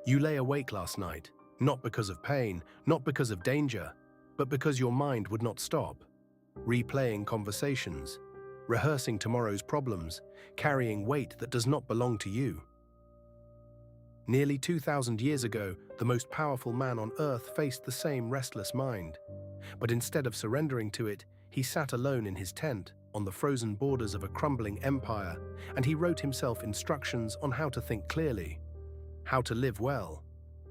You lay awake last night, not because of pain, not because of danger, but because your mind would not stop, replaying conversations, rehearsing tomorrow's problems, carrying weight that does not belong to you. Nearly 2,000 years ago, the most powerful man on earth faced the same restless mind. But instead of surrendering to it, he sat alone in his tent, on the frozen borders of a crumbling empire, and he wrote himself instructions on how to think clearly, how to live well,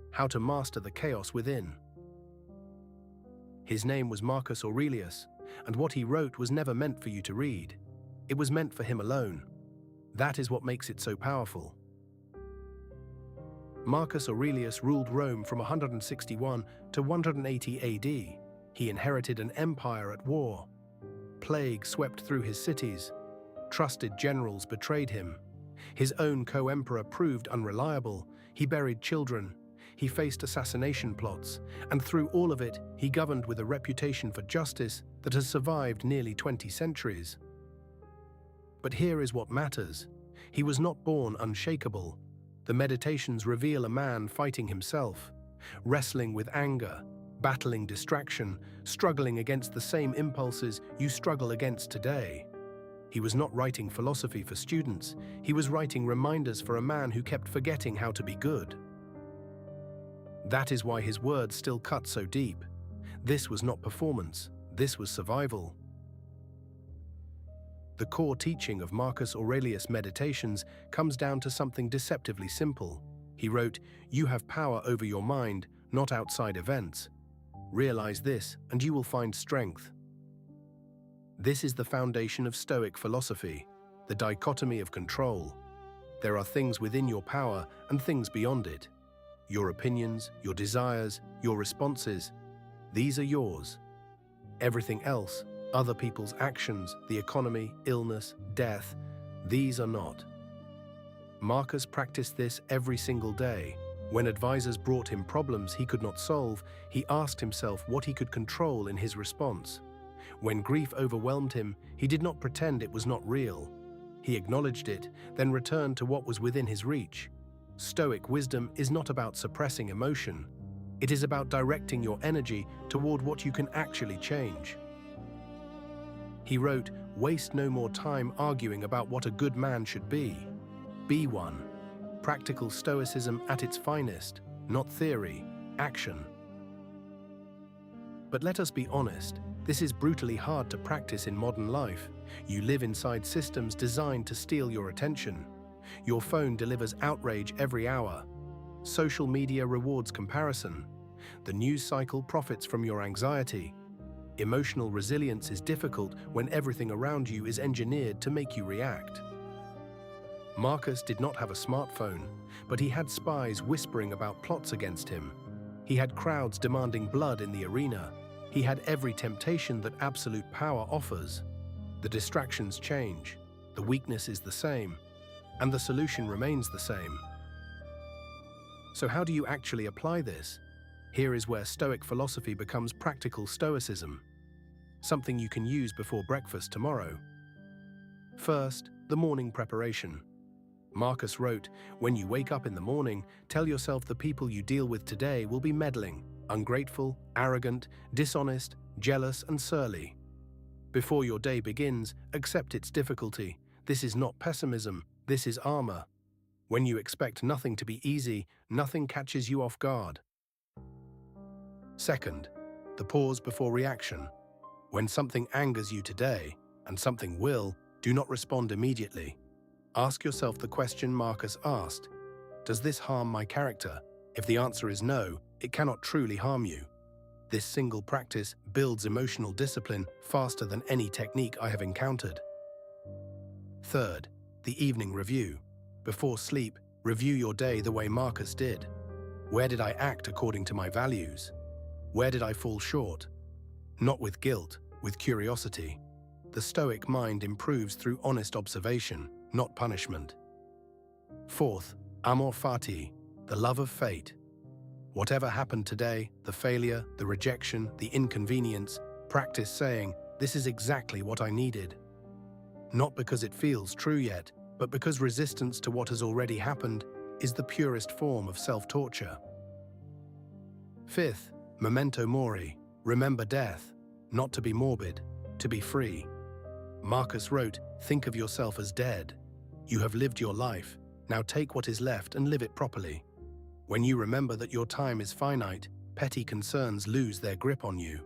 how to master the chaos within. His name was Marcus Aurelius, and what he wrote was never meant for you to read. It was meant for him alone. That is what makes it so powerful. Marcus Aurelius ruled Rome from 161 to 180 AD. He inherited an empire at war. Plague swept through his cities. Trusted generals betrayed him. His own co-emperor proved unreliable. He buried children. He faced assassination plots, and through all of it, he governed with a reputation for justice that has survived nearly 20 centuries. But here is what matters. He was not born unshakable. The Meditations reveal a man fighting himself, wrestling with anger, battling distraction, struggling against the same impulses you struggle against today. He was not writing philosophy for students. He was writing reminders for a man who kept forgetting how to be good. That is why his words still cut so deep. This was not performance. This was survival. The core teaching of Marcus Aurelius' Meditations comes down to something deceptively simple. He wrote, "You have power over your mind, not outside events. Realize this, and you will find strength." This is the foundation of Stoic philosophy, the dichotomy of control. There are things within your power and things beyond it. Your opinions, your desires, your responses, these are yours. Everything else, other people's actions, the economy, illness, death, these are not. Marcus practiced this every single day. When advisors brought him problems he could not solve, he asked himself what he could control in his response. When grief overwhelmed him, he did not pretend it was not real. He acknowledged it, then returned to what was within his reach. Stoic wisdom is not about suppressing emotion. It is about directing your energy toward what you can actually change. He wrote, "Waste no more time arguing about what a good man should be. Be one." Practical Stoicism at its finest, not theory, action. But let us be honest, this is brutally hard to practice in modern life. You live inside systems designed to steal your attention. Your phone delivers outrage every hour. Social media rewards comparison. The news cycle profits from your anxiety. Emotional resilience is difficult when everything around you is engineered to make you react. Marcus did not have a smartphone, but he had spies whispering about plots against him. He had crowds demanding blood in the arena. He had every temptation that absolute power offers. The distractions change, the weakness is the same, and the solution remains the same. So how do you actually apply this? Here is where Stoic philosophy becomes practical Stoicism, something you can use before breakfast tomorrow. First, the morning preparation. Marcus wrote, "When you wake up in the morning, tell yourself the people you deal with today will be meddling, ungrateful, arrogant, dishonest, jealous, and surly. Before your day begins, accept its difficulty. This is not pessimism, this is armor. When you expect nothing to be easy, nothing catches you off guard." Second, the pause before reaction. When something angers you today, and something will, do not respond immediately. Ask yourself the question Marcus asked, "Does this harm my character?" If the answer is no, it cannot truly harm you. This single practice builds emotional discipline faster than any technique I have encountered. Third, the evening review. Before sleep, review your day the way Marcus did. Where did I act according to my values? Where did I fall short? Not with guilt, with curiosity. The Stoic mind improves through honest observation, not punishment. Fourth, Amor Fati, the love of fate. Whatever happened today, the failure, the rejection, the inconvenience, practice saying, "This is exactly what I needed." Not because it feels true yet, but because resistance to what has already happened is the purest form of self-torture. Fifth, Memento Mori, remember death, not to be morbid, to be free. Marcus wrote, think of yourself as dead. You have lived your life, now take what is left and live it properly. When you remember that your time is finite, petty concerns lose their grip on you.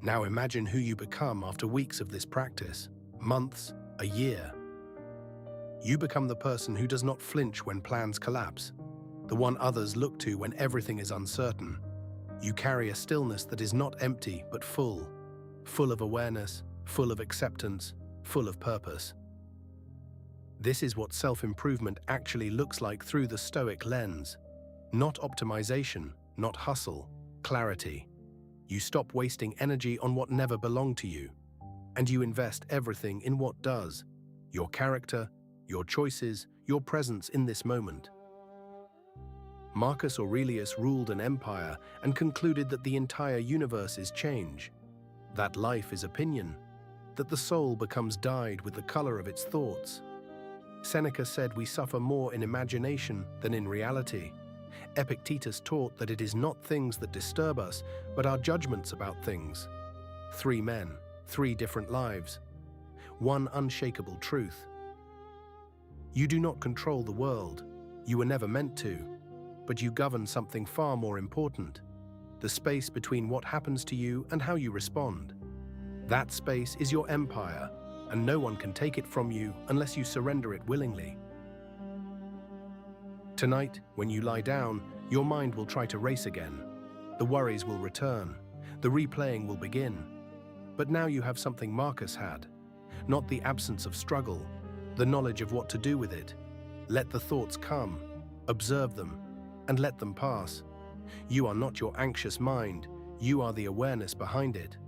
Now imagine who you become after weeks of this practice, months, a year. You become the person who does not flinch when plans collapse, the one others look to when everything is uncertain. You carry a stillness that is not empty but full of awareness, full of acceptance, full of purpose. This is what self-improvement actually looks like through the Stoic lens. Not optimization, not hustle, clarity. You stop wasting energy on what never belonged to you, and you invest everything in what does, your character, your choices, your presence in this moment. Marcus Aurelius ruled an empire and concluded that the entire universe is change, that life is opinion, that the soul becomes dyed with the color of its thoughts. Seneca said we suffer more in imagination than in reality. Epictetus taught that it is not things that disturb us, but our judgments about things. 3 men, 3 different lives. 1 unshakable truth. You do not control the world. You were never meant to. But you govern something far more important. The space between what happens to you and how you respond. That space is your empire, and no one can take it from you unless you surrender it willingly. Tonight, when you lie down, your mind will try to race again. The worries will return. The replaying will begin. But now you have something Marcus had. Not the absence of struggle, the knowledge of what to do with it. Let the thoughts come, observe them, and let them pass. You are not your anxious mind, you are the awareness behind it.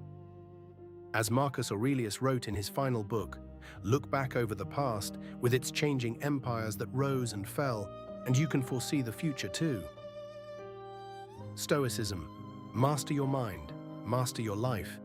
As Marcus Aurelius wrote in his final book, look back over the past with its changing empires that rose and fell, and you can foresee the future too. Stoicism. Master your mind, master your life,